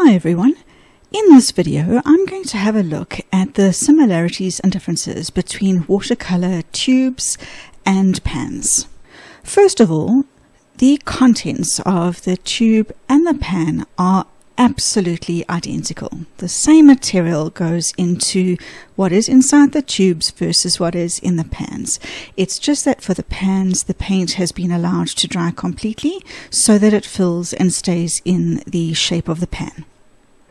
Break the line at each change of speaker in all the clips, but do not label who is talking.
Hi everyone, in this video I'm going to have a look at the similarities and differences between watercolor tubes and pans. First of all, the contents of the tube and the pan are absolutely identical. The same material goes into what is inside the tubes versus what is in the pans. It's just that for the pans the paint has been allowed to dry completely so that it fills and stays in the shape of the pan.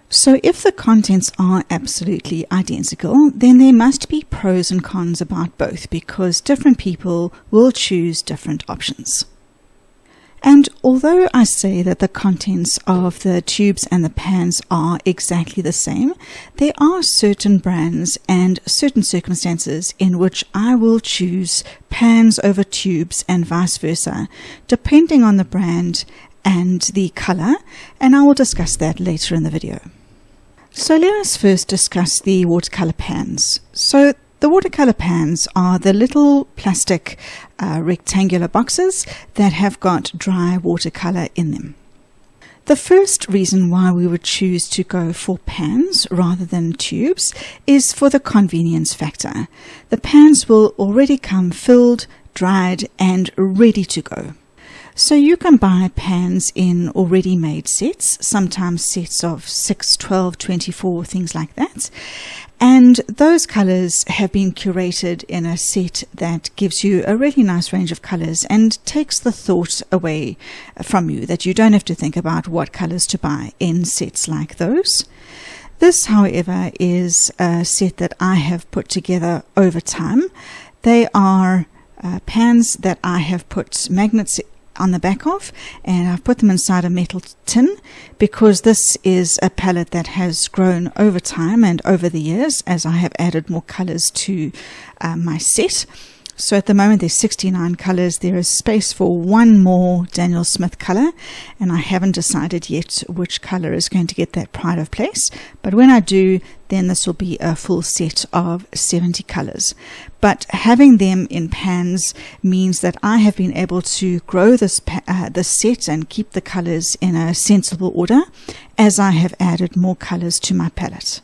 So if the contents are absolutely identical, then there must be pros and cons about both because different people will choose different options. And although I say that the contents of the tubes and the pans are exactly the same, there are certain brands and certain circumstances in which I will choose pans over tubes and vice versa, depending on the brand and the color, and I will discuss that later in the video. So let us first discuss the watercolor pans. So the watercolor pans are the little plastic rectangular boxes that have got dry watercolor in them. The first reason why we would choose to go for pans rather than tubes is for the convenience factor. The pans will already come filled, dried, and ready to go. So you can buy pans in already made sets, sometimes sets of 6, 12, 24, things like that. And those colors have been curated in a set that gives you a really nice range of colors and takes the thought away from you that you don't have to think about what colors to buy in sets like those. This, however, is a set that I have put together over time. They are pans that I have put magnets on the back of, and I've put them inside a metal tin because this is a palette that has grown over time and over the years as I have added more colors to my set. So at the moment there's 69 colors. There is space for one more Daniel Smith color, and I haven't decided yet which color is going to get that pride of place, but when I do, then this will be a full set of 70 colors. But having them in pans means that I have been able to grow this set and keep the colors in a sensible order as I have added more colors to my palette.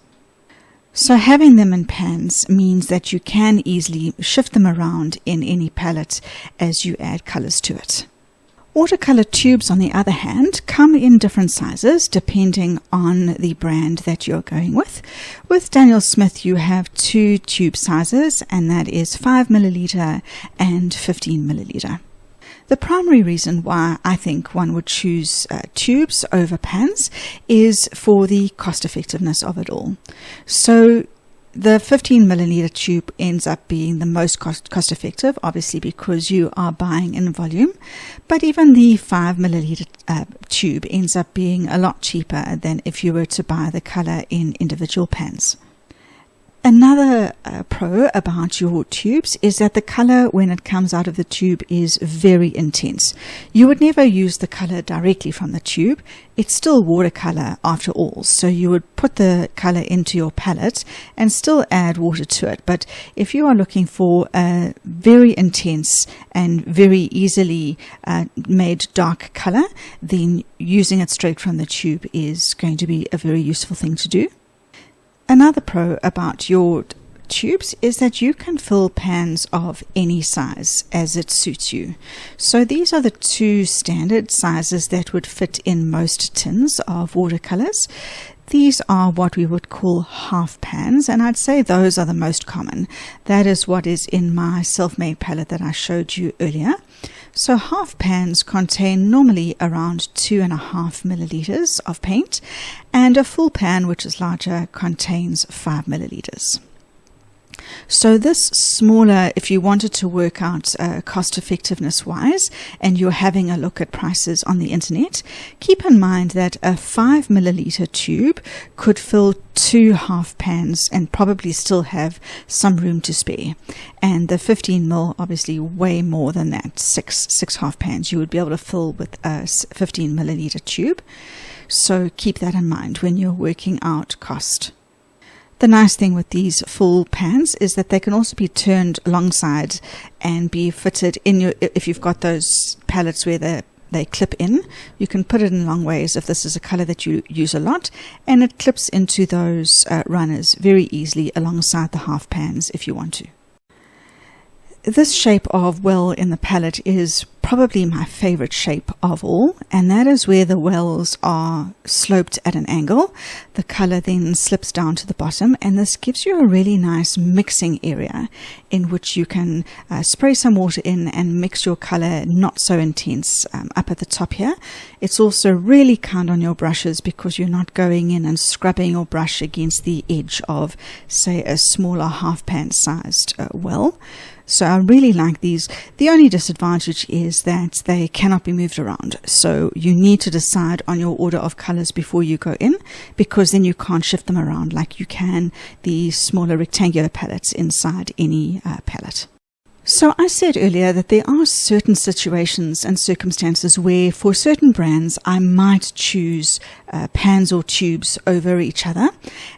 So having them in pans means that you can easily shift them around in any palette as you add colors to it. Watercolor tubes, on the other hand, come in different sizes depending on the brand that you're going with. With Daniel Smith you have two tube sizes, and that is 5 milliliter and 15 milliliter. The primary reason why I think one would choose tubes over pans is for the cost effectiveness of it all. So the 15 milliliter tube ends up being the most cost effective, obviously because you are buying in volume, but even the 5 milliliter tube ends up being a lot cheaper than if you were to buy the color in individual pans. Another pro about your tubes is that the color when it comes out of the tube is very intense. You would never use the color directly from the tube. It's still watercolor after all, so you would put the color into your palette and still add water to it. But if you are looking for a very intense and very easily made dark color, then using it straight from the tube is going to be a very useful thing to do. Another pro about your tubes is that you can fill pans of any size as it suits you. So these are the two standard sizes that would fit in most tins of watercolors. These are what we would call half pans, and I'd say those are the most common. That is what is in my self-made palette that I showed you earlier. So half pans contain normally around 2.5 milliliters of paint, and a full pan, which is larger, contains 5 milliliters. So this smaller, if you wanted to work out cost effectiveness wise and you're having a look at prices on the internet, keep in mind that a 5 milliliter tube could fill 2 half pans and probably still have some room to spare. And the 15 mil, obviously way more than that, six half pans you would be able to fill with a 15 milliliter tube. So keep that in mind when you're working out cost. The nice thing with these full pans is that they can also be turned alongside and be fitted in your, if you've got those palettes where the they clip in. You can put it in long ways if this is a color that you use a lot, and it clips into those runners very easily alongside the half pans if you want to. This shape of well in the palette is probably my favorite shape of all, and that is where the wells are sloped at an angle. The color then slips down to the bottom, and this gives you a really nice mixing area in which you can spray some water in and mix your color not so intense up at the top here. It's also really kind on your brushes because you're not going in and scrubbing your brush against the edge of, say, a smaller half pan sized well. So I really like these. The only disadvantage is that they cannot be moved around. So you need to decide on your order of colors before you go in, because then you can't shift them around like you can the smaller rectangular palettes inside any palette. So I said earlier that there are certain situations and circumstances where for certain brands I might choose pans or tubes over each other,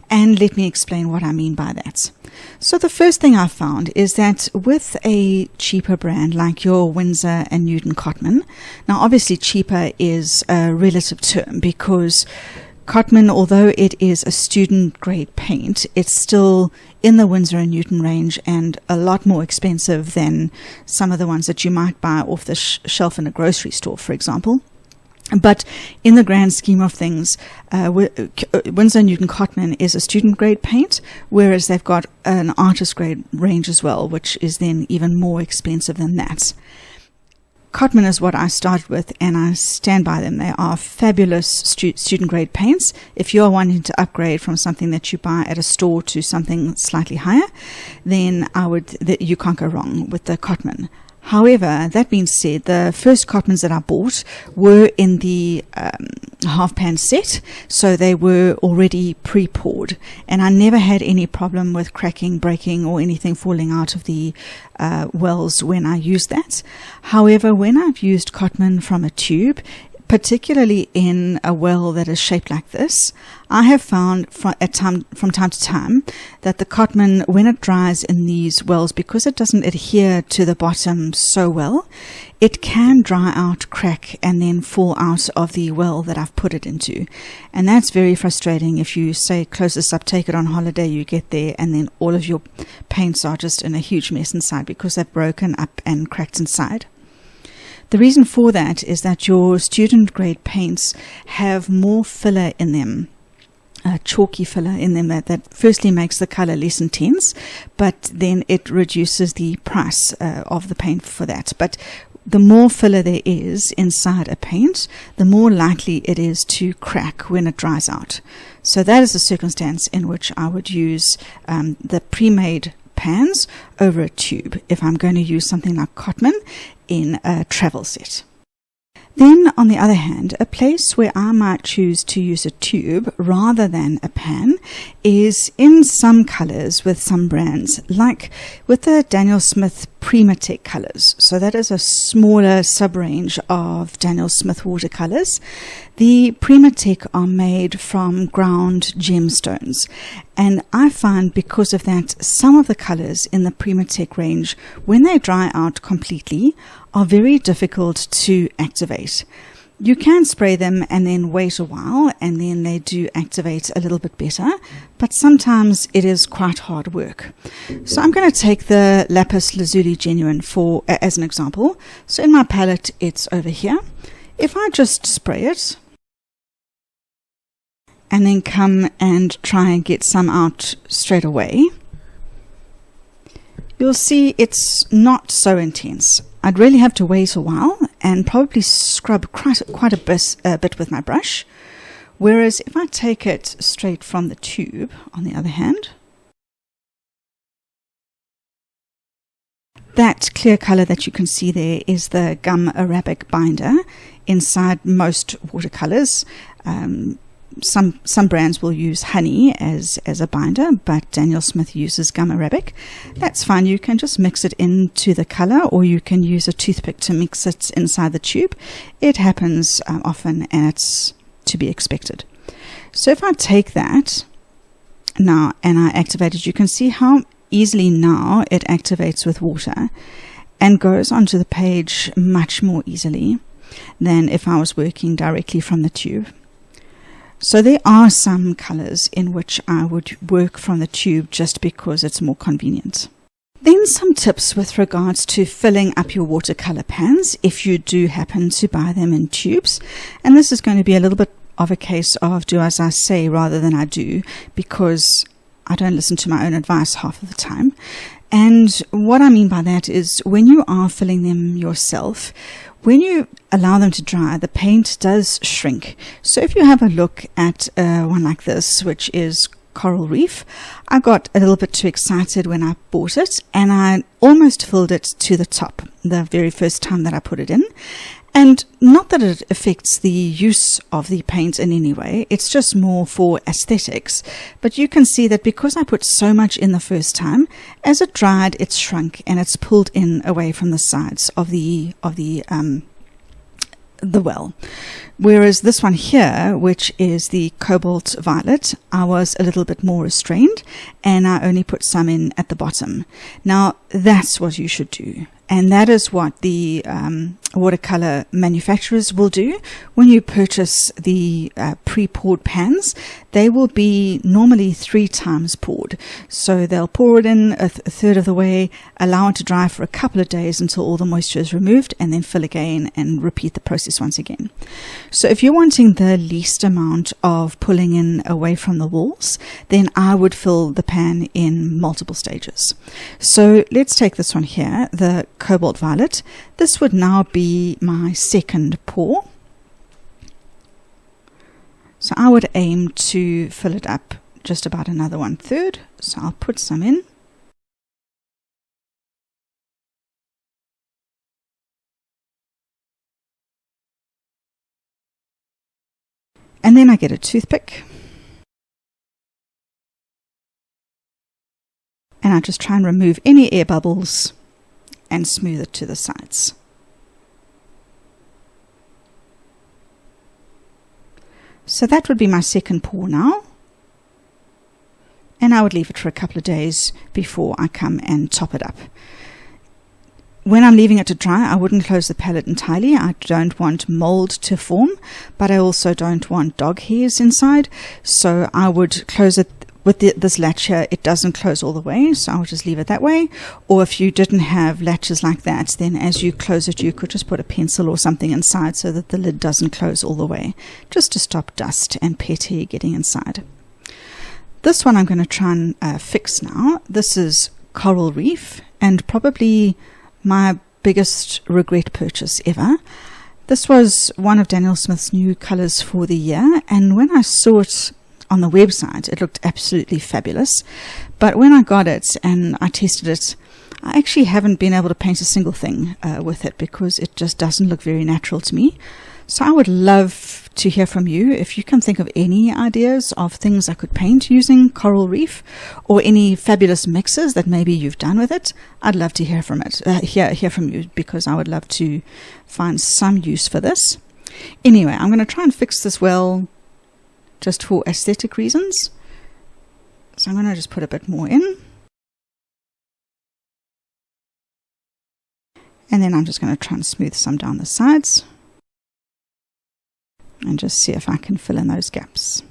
and let me explain what I mean by that. So the first thing I found is that with a cheaper brand like your Winsor and Newton Cotman, now obviously cheaper is a relative term because Cotman, although it is a student grade paint, it's still in the Winsor and Newton range and a lot more expensive than some of the ones that you might buy off the shelf in a grocery store, for example. But in the grand scheme of things, Winsor and Newton Cotman is a student grade paint, whereas they've got an artist grade range as well, which is then even more expensive than that. Cotman is what I started with, and I stand by them. They are fabulous student grade paints. If you're wanting to upgrade from something that you buy at a store to something slightly higher, then you can't go wrong with the Cotman. However, that being said, the first Cotmans that I bought were in the half pan set, so they were already pre-poured, and I never had any problem with cracking, breaking, or anything falling out of the wells when I used that. However, when I've used Cotman from a tube, particularly in a well that is shaped like this, I have found from time to time that the Cotman, when it dries in these wells, because it doesn't adhere to the bottom so well, it can dry out, crack, and then fall out of the well that I've put it into. And that's very frustrating. If you say, close this up, take it on holiday, you get there, and then all of your paints are just in a huge mess inside because they've broken up and cracked inside. The reason for that is that your student grade paints have more filler in them, chalky filler in them that firstly makes the color less intense, but then it reduces the price of the paint for that. But the more filler there is inside a paint, the more likely it is to crack when it dries out. So that is a circumstance in which I would use the pre-made pans over a tube if I'm going to use something like Cotman in a travel set. Then, on the other hand, a place where I might choose to use a tube rather than a pan is in some colors with some brands, like with the Daniel Smith Primatech colors. So that is a smaller sub-range of Daniel Smith watercolors. The Primatech are made from ground gemstones, and I find because of that, some of the colors in the Primatech range, when they dry out completely, are very difficult to activate. You can spray them and then wait a while, and then they do activate a little bit better, but sometimes it is quite hard work. So I'm going to take the Lapis Lazuli Genuine as an example. So in my palette, it's over here. If I just spray it and then come and try and get some out straight away, you'll see it's not so intense. I'd really have to wait a while and probably scrub quite a bit with my brush. Whereas if I take it straight from the tube, on the other hand, that clear color that you can see there is the gum arabic binder inside most watercolors. Some brands will use honey as a binder, but Daniel Smith uses gum arabic. That's fine. You can just mix it into the color, or you can use a toothpick to mix it inside the tube. It happens often, and it's to be expected. So if I take that now and I activate it, you can see how easily now it activates with water and goes onto the page much more easily. than if I was working directly from the tube. So there are some colors in which I would work from the tube just because it's more convenient. Then some tips with regards to filling up your watercolor pans if you do happen to buy them in tubes. And this is going to be a little bit of a case of do as I say rather than I do, because I don't listen to my own advice half of the time. And what I mean by that is when you are filling them yourself, when you allow them to dry, the paint does shrink. So if you have a look at one like this, which is Coral Reef, I got a little bit too excited when I bought it, and I almost filled it to the top the very first time that I put it in. And not that it affects the use of the paint in any way, it's just more for aesthetics. But you can see that because I put so much in the first time, as it dried, it's shrunk and it's pulled in away from the sides of the well. Whereas this one here, which is the Cobalt Violet, I was a little bit more restrained and I only put some in at the bottom. Now that's what you should do. And that is what the watercolor manufacturers will do. When you purchase the pre-poured pans, they will be normally 3 times poured. So they'll pour it in a third of the way, allow it to dry for a couple of days until all the moisture is removed, and then fill again and repeat the process once again. So if you're wanting the least amount of pulling in away from the walls, then I would fill the pan in multiple stages. So let's take this one here, the Cobalt Violet. This would now be my second pour. So I would aim to fill it up just about another 1/3. So I'll put some in. And then I get a toothpick. And I just try and remove any air bubbles and smooth it to the sides. So that would be my second pour now. And I would leave it for a couple of days before I come and top it up. When I'm leaving it to dry, I wouldn't close the palette entirely. I don't want mold to form, but I also don't want dog hairs inside. So I would close it with this latch here. It doesn't close all the way, so I'll just leave it that way. Or if you didn't have latches like that, then as you close it, you could just put a pencil or something inside so that the lid doesn't close all the way, just to stop dust and pet hair getting inside. This one I'm going to try and fix now. This is Coral Reef, and probably my biggest regret purchase ever. This was one of Daniel Smith's new colors for the year, and when I saw it on the website, it looked absolutely fabulous. But when I got it and I tested it, I actually haven't been able to paint a single thing with it because it just doesn't look very natural to me. So I would love to hear from you if you can think of any ideas of things I could paint using Coral Reef, or any fabulous mixes that maybe you've done with it. I'd love to hear from it, hear from you, because I would love to find some use for this. Anyway, I'm going to try and fix this well, just for aesthetic reasons. So I'm going to just put a bit more in. And then I'm just going to try and smooth some down the sides. And just see if I can fill in those gaps.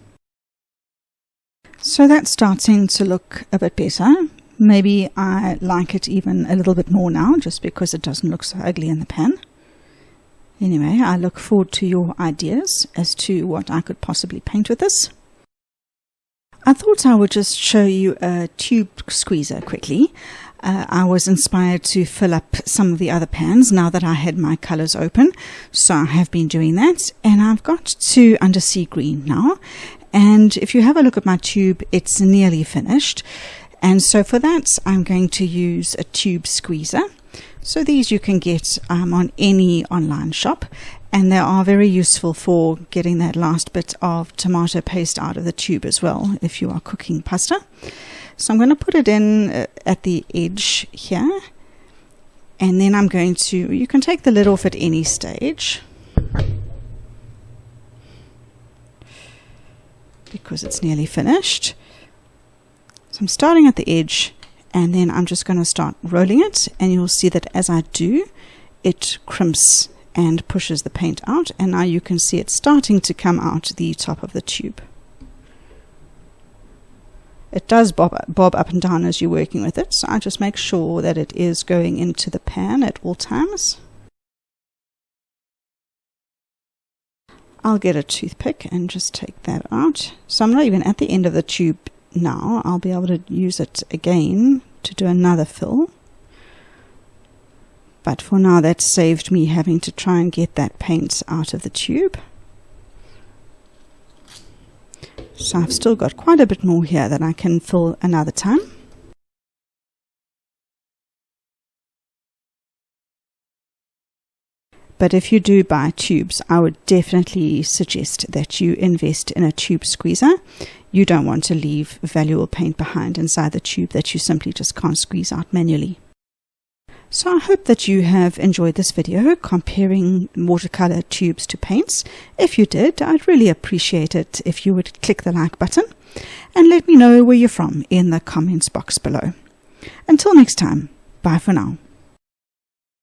So that's starting to look a bit better. Maybe I like it even a little bit more now, just because it doesn't look so ugly in the pan. Anyway, I look forward to your ideas as to what I could possibly paint with this. I thought I would just show you a tube squeezer quickly. I was inspired to fill up some of the other pans now that I had my colors open, so I have been doing that, and I've got to undersea green now. And if you have a look at my tube, it's nearly finished, and so for that I'm going to use a tube squeezer. So these you can get on any online shop, and they are very useful for getting that last bit of tomato paste out of the tube as well if you are cooking pasta. So I'm going to put it in at the edge here, and then I'm going to, you can take the lid off at any stage because it's nearly finished. So I'm starting at the edge, and then I'm just going to start rolling it, and you'll see that as I do, it crimps and pushes the paint out, and now you can see it starting to come out the top of the tube. It does bob up and down as you're working with it, so I just make sure that it is going into the pan at all times. I'll get a toothpick and just take that out. So I'm not even at the end of the tube now. I'll be able to use it again to do another fill. But for now, that saved me having to try and get that paint out of the tube. So I've still got quite a bit more here that I can fill another time. But if you do buy tubes, I would definitely suggest that you invest in a tube squeezer. You don't want to leave valuable paint behind inside the tube that you simply just can't squeeze out manually. So I hope that you have enjoyed this video comparing watercolor tubes to paints. If you did, I'd really appreciate it if you would click the like button and let me know where you're from in the comments box below. Until next time, bye for now.